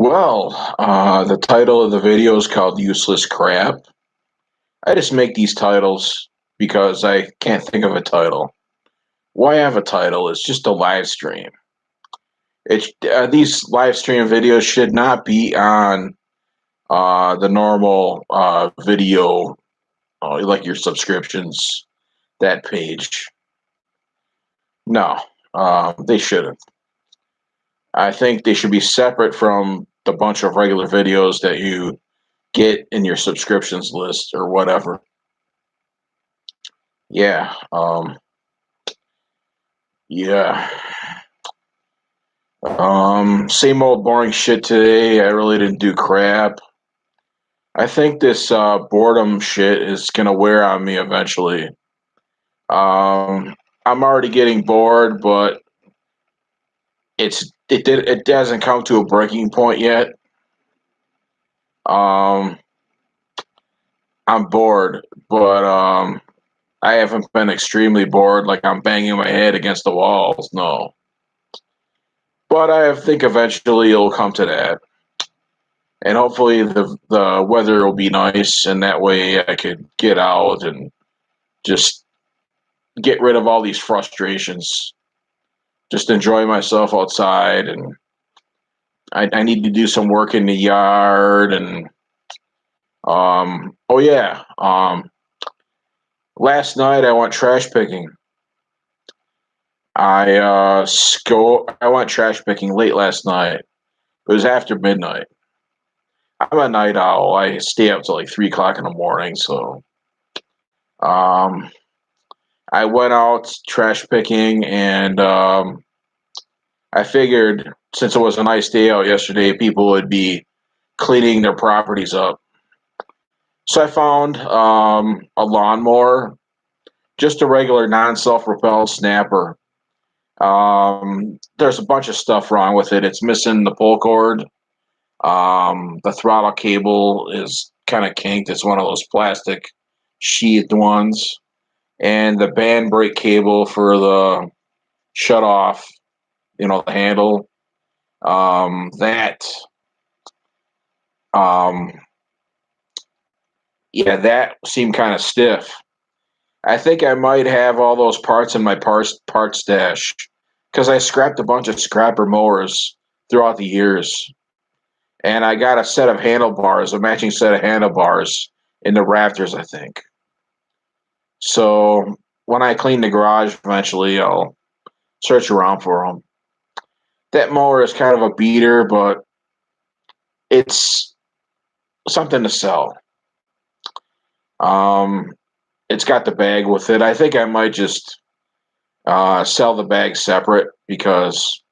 The title of the video is called Useless Crap. I just make these titles because I can't think of a title. Why have a title? It's just a live stream. These live stream videos should not be on the normal video, like your subscriptions, that page. No, they shouldn't. I think they should be separate from the bunch of regular videos that you get in your subscriptions list or whatever. Yeah. Yeah. Same old boring shit today. I really didn't do crap. I think this boredom shit is gonna wear on me eventually. I'm already getting bored, but it hasn't come to a breaking point yet. Um, I'm bored, but I haven't been extremely bored. Like I'm banging my head against the walls. No, but I think eventually it'll come to that. And hopefully the weather will be nice, and that way I could get out and just get rid of all these frustrations. Just enjoy myself outside, and I need to do some work in the yard. And oh yeah, last night I went trash picking. I went trash picking late last night. It was after midnight. I'm a night owl. I stay up till like 3 o'clock in the morning, so um I went out trash picking, and I figured since it was a nice day out yesterday, people would be cleaning their properties up. So I found a lawnmower, just a regular non-self-propelled snapper. There's a bunch of stuff wrong with it. It's missing the pull cord. The throttle cable is kind of kinked. It's one of those plastic sheathed ones, and the band brake cable for the shut off, the handle. That, um, yeah, that seemed kind of stiff. I think I might have all those parts in my part stash because I scrapped a bunch of scrapper mowers throughout the years, and I got a set of handlebars, a matching set of handlebars in the rafters, I think. So when I clean the garage eventually, I'll search around for them. That mower is kind of a beater, but it's something to sell. Um, it's got the bag with it. I think I might just sell the bags separate because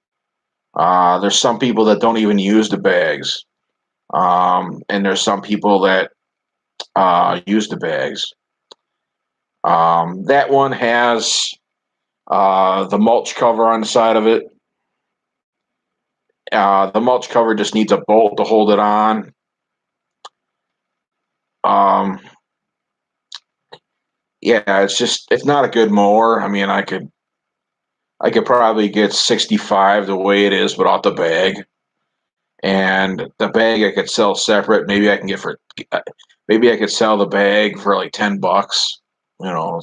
there's some people that don't even use the bags, and there's some people that use the bags. That one has the mulch cover on the side of it. The mulch cover just needs a bolt to hold it on. Um, yeah, it's not a good mower. I mean, I could probably get 65 the way it is without the bag, and the bag I could sell separate. Maybe I could sell the bag for like $10. You know,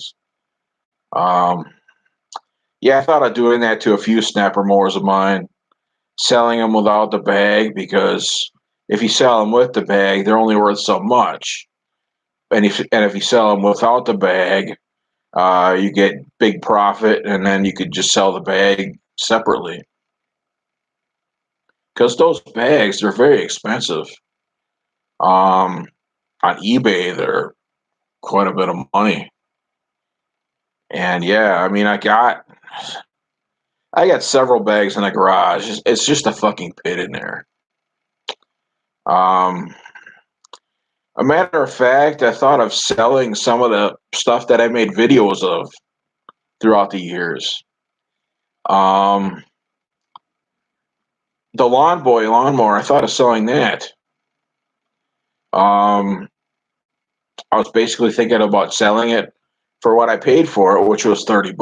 um, yeah, I thought of doing that to a few snapper mowers of mine, selling them without the bag because if you sell them with the bag, they're only worth so much, and if you sell them without the bag, you get big profit, and then you could just sell the bag separately. Because those bags, they're very expensive. Um, on eBay, they're quite a bit of money. And yeah, I mean, I got several bags in the garage. It's just a fucking pit in there. Um, a matter of fact, I thought of selling some of the stuff that I made videos of throughout the years. Um, the Lawn Boy lawnmower, I thought of selling that. Um, I was basically thinking about selling it for what I paid for it, which was $30.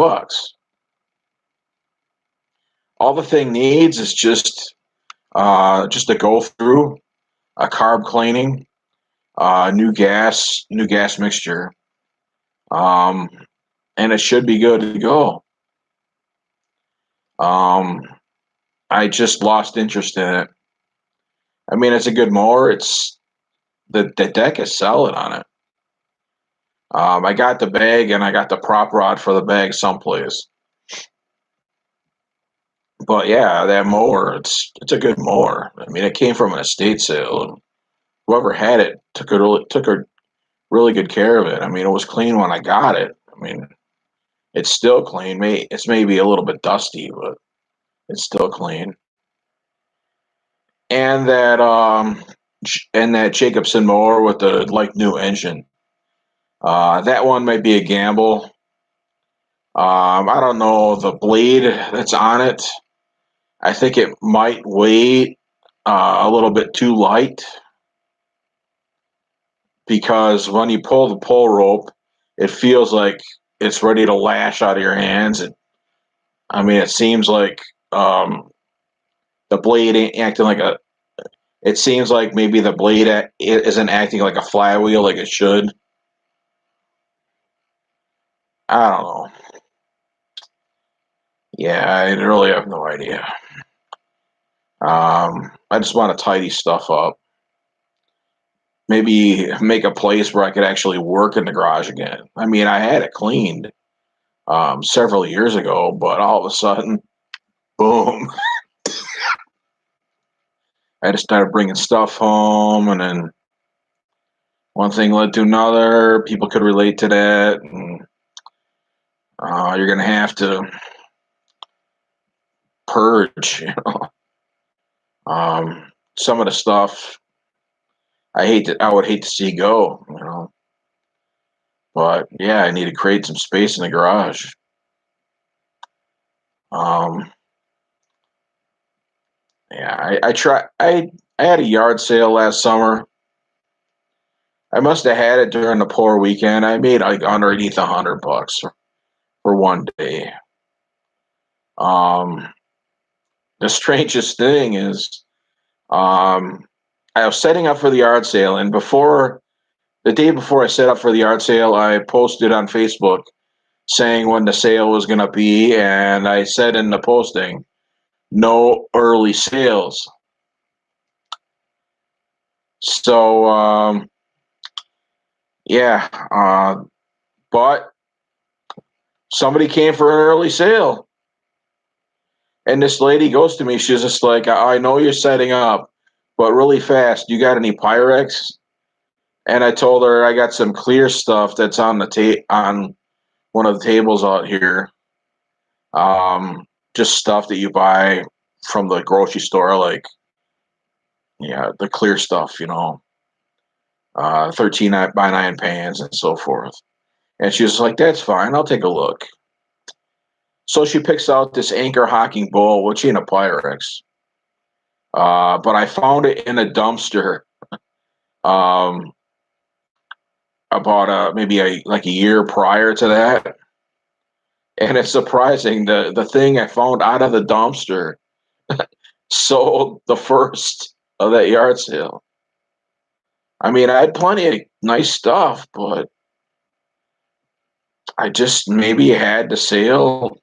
All the thing needs is just just to go through a carb cleaning, new gas mixture, um, and it should be good to go. Um, I just lost interest in it. I mean, it's a good mower. It's the deck is solid on it. I got the bag and I got the prop rod for the bag someplace. But yeah, that mower, it's a good mower. I mean, it came from an estate sale, and whoever had it took a really good care of it. I mean, it was clean when I got it. I mean, it's still clean. It's maybe a little bit dusty, but it's still clean. And that Jacobson mower with the like new engine. That one might be a gamble. I don't know the blade that's on it. I think it might weigh a little bit too light because when you pull the pull rope, it feels like it's ready to lash out of your hands. I mean, it seems like the blade ain't acting like a. It seems like maybe the blade isn't acting like a flywheel like it should. I don't know. Yeah, I really have no idea. I just want to tidy stuff up. Maybe make a place where I could actually work in the garage again. I mean, I had it cleaned several years ago, but all of a sudden, boom, I just started bringing stuff home, and then one thing led to another. People could relate to that, and you're gonna have to purge. Some of the stuff I would hate to see go. But yeah, I need to create some space in the garage. Um, yeah, I try. I had a yard sale last summer. I must have had it during the poor weekend. I made like underneath $100 for one day. Um, the strangest thing is, um, I was setting up for the yard sale, and the day before I set up for the yard sale, I posted on Facebook saying when the sale was going to be, and I said in the posting, no early sales. So, yeah, but somebody came for an early sale. And this lady goes to me, she's just like, I know you're setting up, but really fast, you got any Pyrex? And I told her I got some clear stuff that's on on one of the tables out here. Just stuff that you buy from the grocery store, like yeah, the clear stuff, 13 by 9 pans and so forth. And she was like, that's fine, I'll take a look. So she picks out this Anchor Hocking bowl, which ain't a Pyrex. But I found it in a dumpster um, about maybe like a year prior to that. And it's surprising the thing I found out of the dumpster sold the first of that yard sale. I mean, I had plenty of nice stuff, but I just maybe had the sale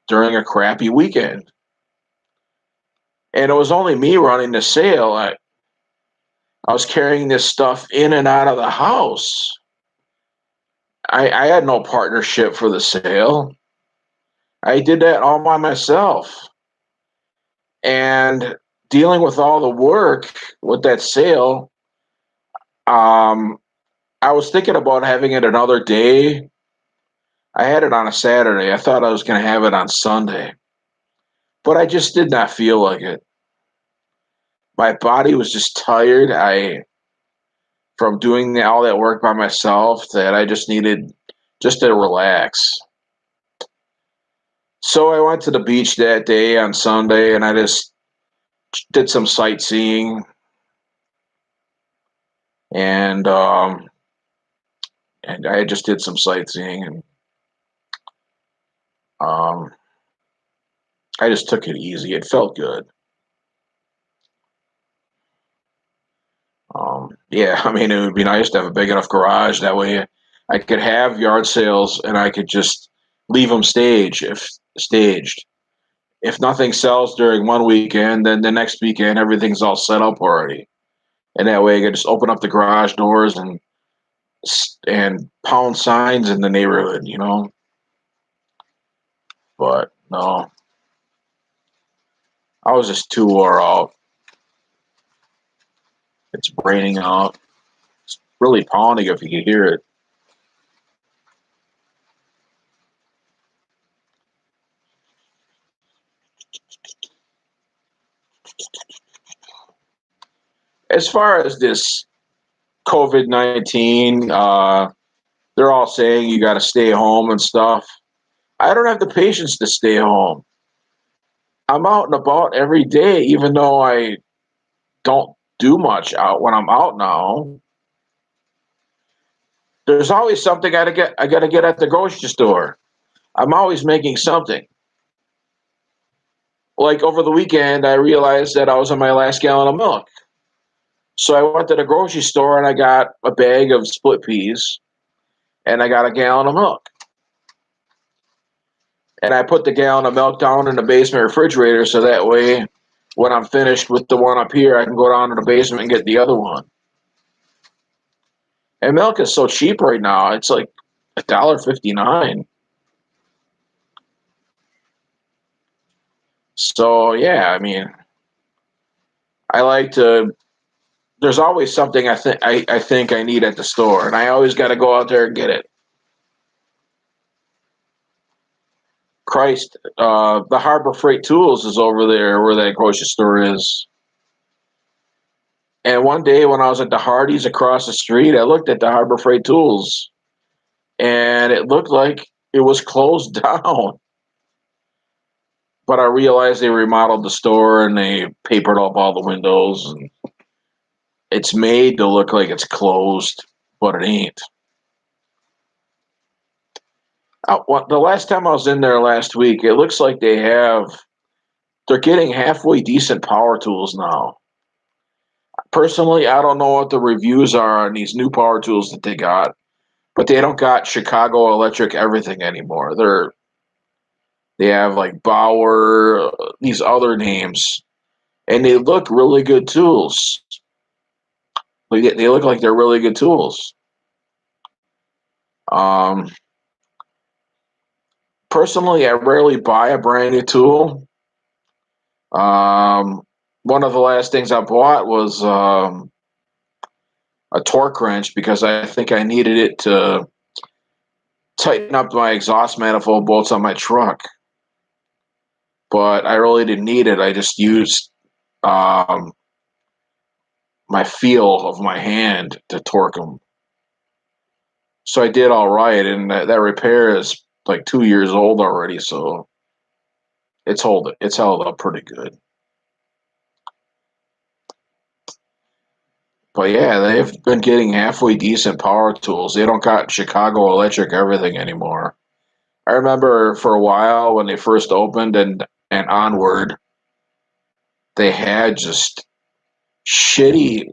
during a crappy weekend. And it was only me running the sale. I was carrying this stuff in and out of the house. I had no partnership for the sale. I did that all by myself. And dealing with all the work with that sale, um, I was thinking about having it another day. I had it on a Saturday. I thought I was going to have it on Sunday, but I just did not feel like it. My body was just tired. From doing all that work by myself, that I just needed just to relax. So I went to the beach that day on Sunday, and I just did some sightseeing, and I just did some sightseeing, and um, I just took it easy. It felt good. Yeah, I mean, it would be nice to have a big enough garage. That way I could have yard sales and I could just leave them staged. If nothing sells during one weekend, then the next weekend everything's all set up already. And that way I could just open up the garage doors and pound signs in the neighborhood. But no, I was just too wore out. It's raining out. It's really pounding if you can hear it. As far as this COVID-19, they're all saying you got to stay home and stuff. I don't have the patience to stay home. I'm out and about every day, even though I don't do much out when I'm out now. There's always something I gotta get at the grocery store. I'm always making something. Like over the weekend, I realized that I was on my last gallon of milk. So I went to the grocery store and I got a bag of split peas and I got a gallon of milk. And I put the gallon of milk down in the basement refrigerator so that way when I'm finished with the one up here, I can go down to the basement and get the other one. And milk is so cheap right now. It's like $1.59. So yeah, I mean, I like to. There's always something I think I need at the store, and I always got to go out there and get it. Christ, the Harbor Freight Tools is over there where that grocery store is. And one day when I was at the Hardee's across the street, I looked at the Harbor Freight Tools, and it looked like it was closed down. But I realized they remodeled the store and they papered up all the windows, and it's made to look like it's closed, but it ain't. The last time I was in there last week, it looks like they're getting halfway decent power tools now. Personally, I don't know what the reviews are on these new power tools that they got, but they don't got Chicago Electric everything anymore. They have like Bauer, these other names, and they look really good tools. They look like they're really good tools. Um, Personally, I rarely buy a brand new tool. Um, One of the last things I bought was a torque wrench because I think I needed it to tighten up my exhaust manifold bolts on my truck. But I really didn't need it. I just used um, my feel of my hand to torque them. So I did all right, and that repair is like 2 years old already, so it's held up pretty good. But yeah, they've been getting halfway decent power tools. They don't got Chicago Electric everything anymore. I remember for a while when they first opened and onward, they had just shitty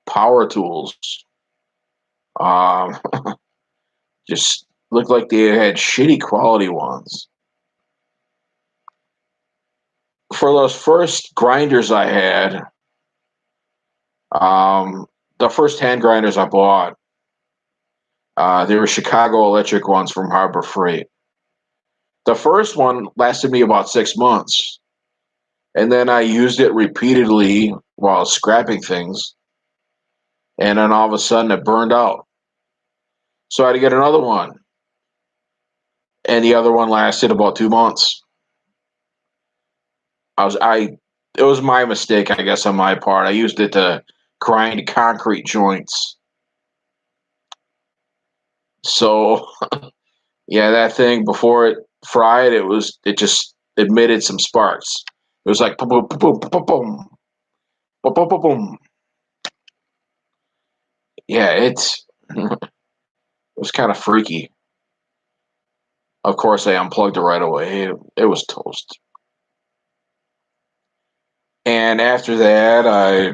power tools. Um, just looked like they had shitty quality ones. For those first grinders I had, um, the first hand grinders I bought, they were Chicago Electric ones from Harbor Freight. The first one lasted me about 6 months, and then I used it repeatedly while scrapping things, and then all of a sudden it burned out. So I had to get another one, and the other one lasted about 2 months. It was my mistake, I guess, on my part. I used it to grind concrete joints. So yeah, that thing before it fried, it just emitted some sparks. It was like boom, boom, boom, boom, boom, boom, boom, boom, boom. Yeah, it was kind of freaky. Of course, I unplugged it right away. It was toast. And after that, I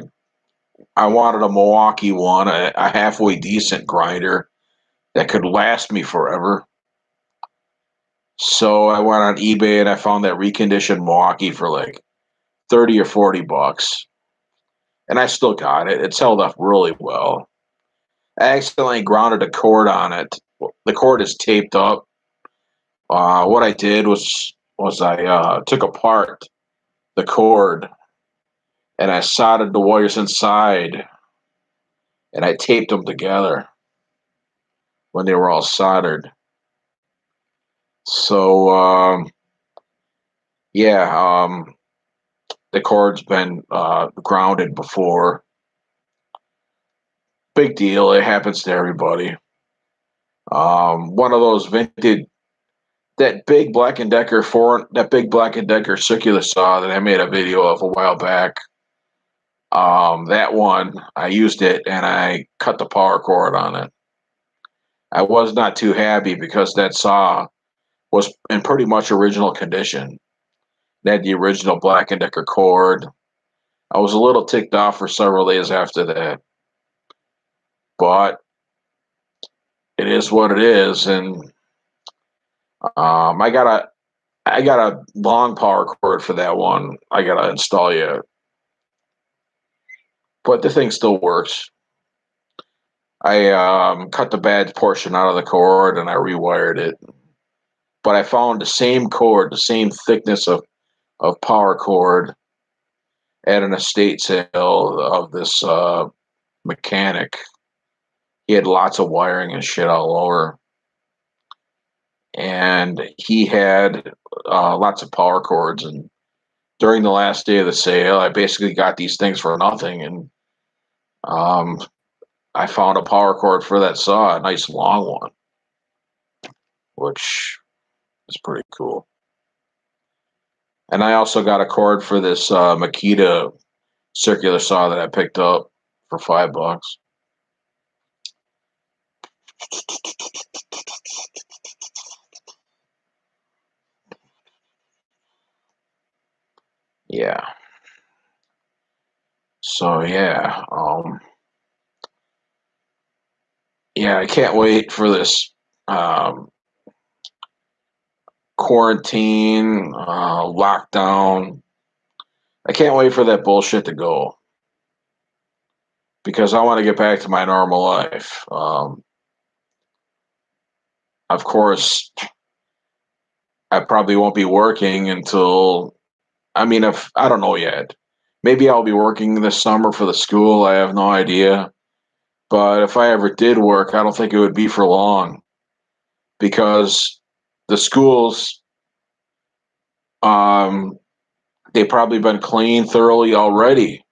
I wanted a Milwaukee one, a halfway decent grinder that could last me forever. So I went on eBay and I found that reconditioned Milwaukee for like 30 or $40. And I still got it. It's held up really well. I accidentally grounded a cord on it. The cord is taped up. What I did was I took apart the cord and I soldered the wires inside and I taped them together when they were all soldered. So yeah, the cord's been grounded before. Big deal. It happens to everybody. One of those vintage, that big Black and Decker that big Black and Decker circular saw that I made a video of a while back. That one I used it and I cut the power cord on it. I was not too happy because that saw was in pretty much original condition. It had the original Black and Decker cord. I was a little ticked off for several days after that, but it is what it is, and I got a long power cord for that one. I gotta install yet, but the thing still works. I cut the bad portion out of the cord and I rewired it, but I found the same cord, the same thickness of power cord at an estate sale of this mechanic. He had lots of wiring and shit all over, and he had lots of power cords. And during the last day of the sale, I basically got these things for nothing, and um, I found a power cord for that saw, a nice long one, which is pretty cool. And I also got a cord for this Makita circular saw that I picked up for $5. Yeah. So yeah, yeah, I can't wait for this um, quarantine lockdown. I can't wait for that bullshit to go because I want to get back to my normal life. Of course, I probably won't be working until, I mean, if I don't know yet. Maybe I'll be working this summer for the school. I have no idea. But if I ever did work, I don't think it would be for long because the schools, um, they've probably been cleaned thoroughly already.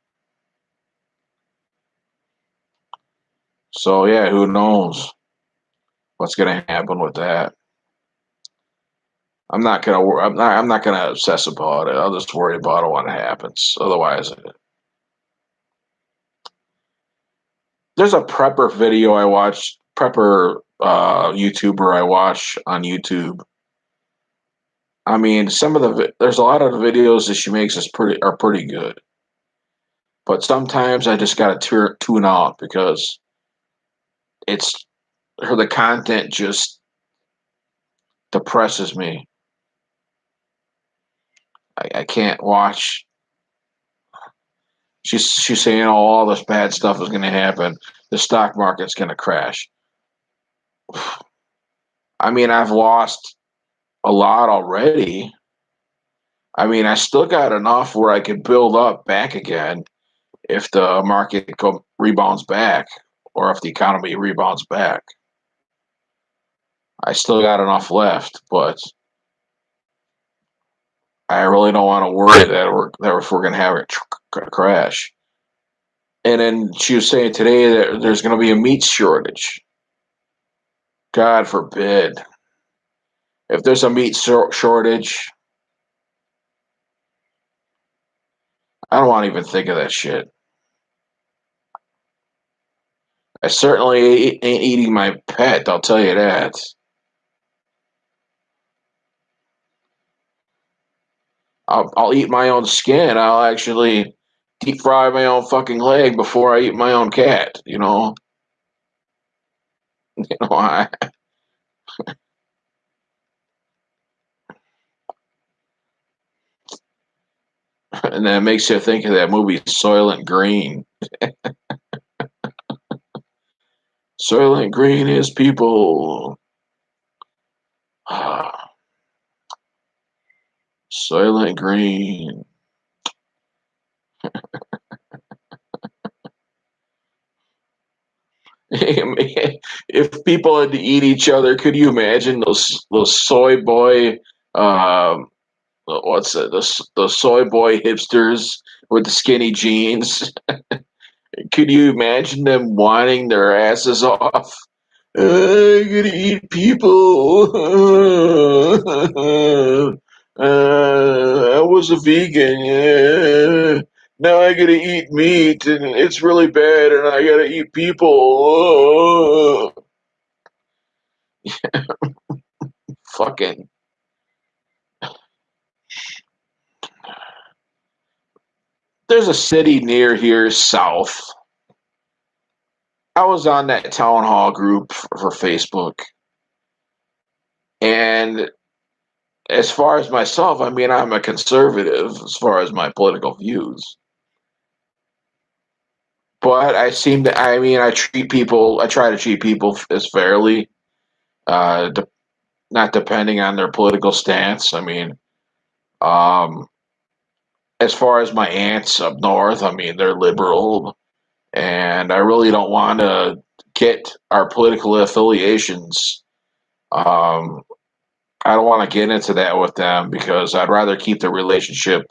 So yeah, who knows what's going to happen with that? I'm not gonna obsess about it. I'll just worry about it when it happens. Otherwise, there's a prepper video I watched, prepper YouTuber I watch on YouTube. I mean, there's a lot of the videos that she makes are pretty good, but sometimes I just gotta tune out because it's the content just depresses me. I can't watch. She's saying, "Oh, all this bad stuff is going to happen. The stock market's going to crash." I mean, I've lost a lot already. I mean, I still got enough where I could build up back again if the rebounds back, or if the economy rebounds back. I still got enough left, but I really don't want to worry that if we're going to have a crash. And then she was saying today that there's going to be a meat shortage. God forbid. If there's a meat shortage, I don't want to even think of that shit. I certainly ain't eating my pet, I'll tell you that. I'll eat my own skin. I'll actually deep fry my own fucking leg before I eat my own cat. You know, I, and that makes you think of that movie Soylent Green. Soylent Green is people. Soylent Green. If people had to eat each other, could you imagine those soy boy, um, what's it? The soy boy hipsters with the skinny jeans. Could you imagine them whining their asses off? I gotta eat people. I was a vegan. Yeah. Now I gotta eat meat, and it's really bad, and I gotta eat people. Fucking. There's a city near here, south. I was on that town hall group for Facebook, and as far as myself, I mean, I'm a conservative as far as my political views. But I treat people, I try to treat people as fairly, de- not depending on their political stance. I mean, um, as far as my aunts up north, I mean, they're liberal, and I really don't want to get our political affiliations. Um, I don't want to get into that with them because I'd rather keep the relationship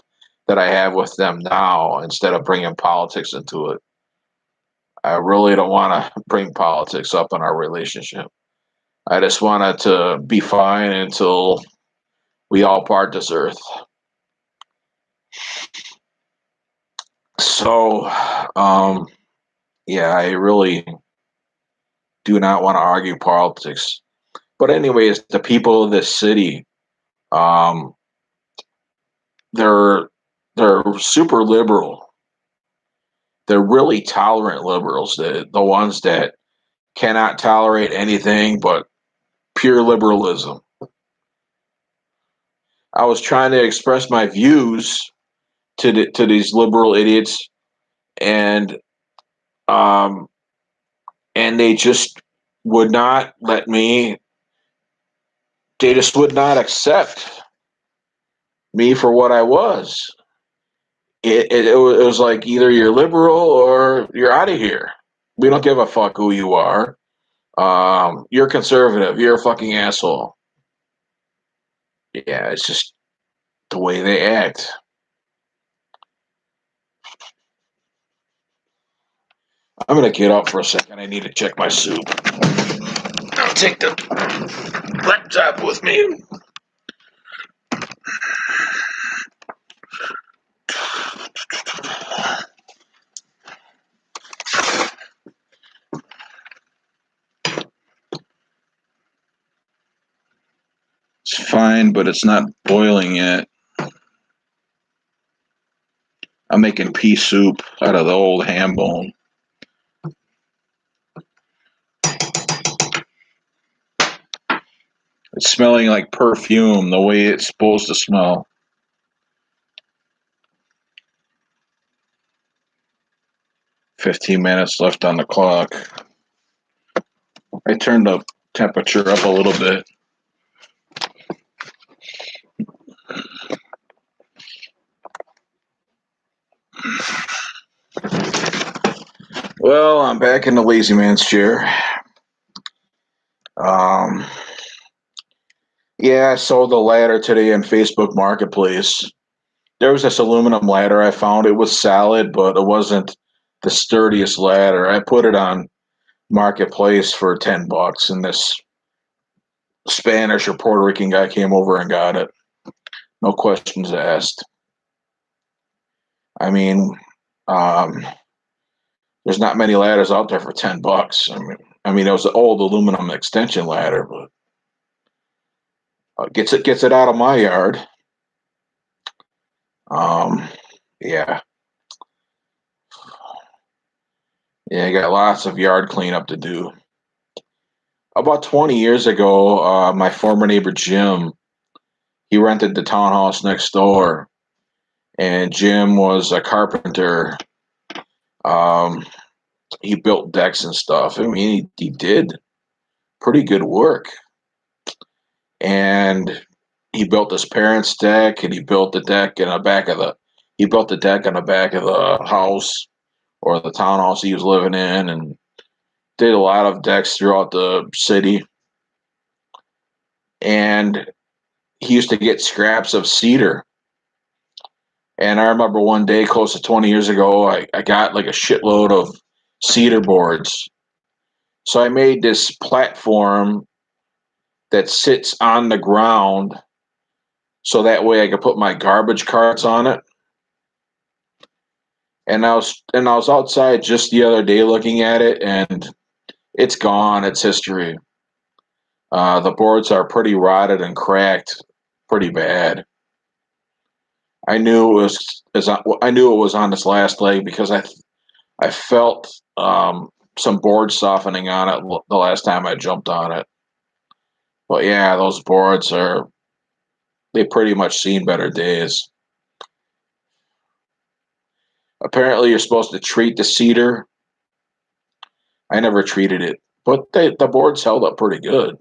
that I have with them now instead of bringing politics into it. I really don't want to bring politics up in our relationship. I just want it to be fine until we all part this earth. So, um, yeah, I really do not want to argue politics. But anyways, the people of this city, um, they're they're super liberal. They're really tolerant liberals. The ones that cannot tolerate anything but pure liberalism. I was trying to express my views to these liberal idiots, and um, and they just would not let me. They just would not accept me for what I was. It was like either you're liberal or you're out of here. We don't give a fuck who you are. You're conservative. You're a fucking asshole. Yeah, it's just the way they act. I'm gonna get up for a second. I need to check my soup. I'll take the laptop with me. It's fine, but it's not boiling yet. I'm making pea soup out of the old ham bone. It's smelling like perfume, the way it's supposed to smell. 15 minutes left on the clock. I turned the temperature up a little bit. Well, I'm back in the lazy man's chair. Um, yeah, I sold the ladder today on Facebook Marketplace. There was this aluminum ladder I found. It was solid, but it wasn't the sturdiest ladder. I put it on Marketplace for $10, and this Spanish or Puerto Rican guy came over and got it. No questions asked. I mean, um, there's not many ladders out there for $10. I mean, it was an old aluminum extension ladder, but gets it out of my yard. Um, yeah. Yeah, I got lots of yard cleanup to do. About 20 years ago, my former neighbor Jim, he rented the townhouse next door, and Jim was a carpenter. Um, he built decks and stuff. I mean, he did pretty good work, and he built his parents' deck, and he built the deck in the back of the. He built the deck on the back of the house or the townhouse he was living in, and did a lot of decks throughout the city. And he used to get scraps of cedar. And I remember one day, close to 20 years ago, I got like a shitload of cedar boards. So I made this platform that sits on the ground so that way I could put my garbage carts on it. And I was outside just the other day looking at it, and it's gone. It's history. The boards are pretty rotted and cracked, pretty bad. I knew it was on its last leg because I felt some board softening on it the last time I jumped on it. But yeah, those boards are they pretty much seen better days. Apparently, you're supposed to treat the cedar. I never treated it, but the boards held up pretty good.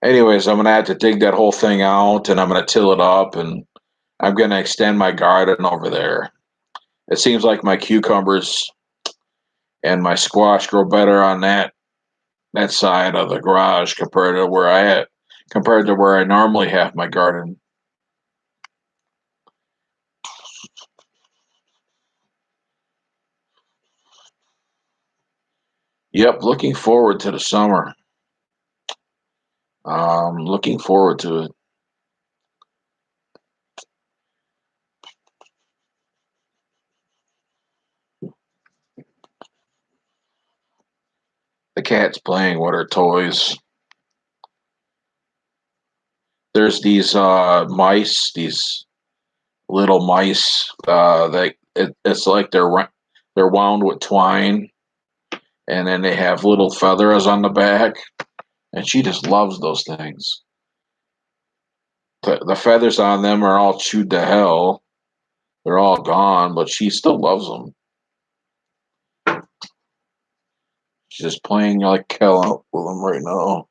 Anyways, I'm gonna have to dig that whole thing out, and I'm gonna till it up, and I'm gonna extend my garden over there. It seems like my cucumbers and my squash grow better on that side of the garage compared to where I normally have my garden. Yep, looking forward to the summer. Looking forward to it. The cat's playing with her toys. There's these mice, these little mice. It's like they're wound with twine, and then they have little feathers on the back, and she just loves those things. The feathers on them are all chewed to hell. They're all gone, but she still loves them. She's just playing like hell out with them right now.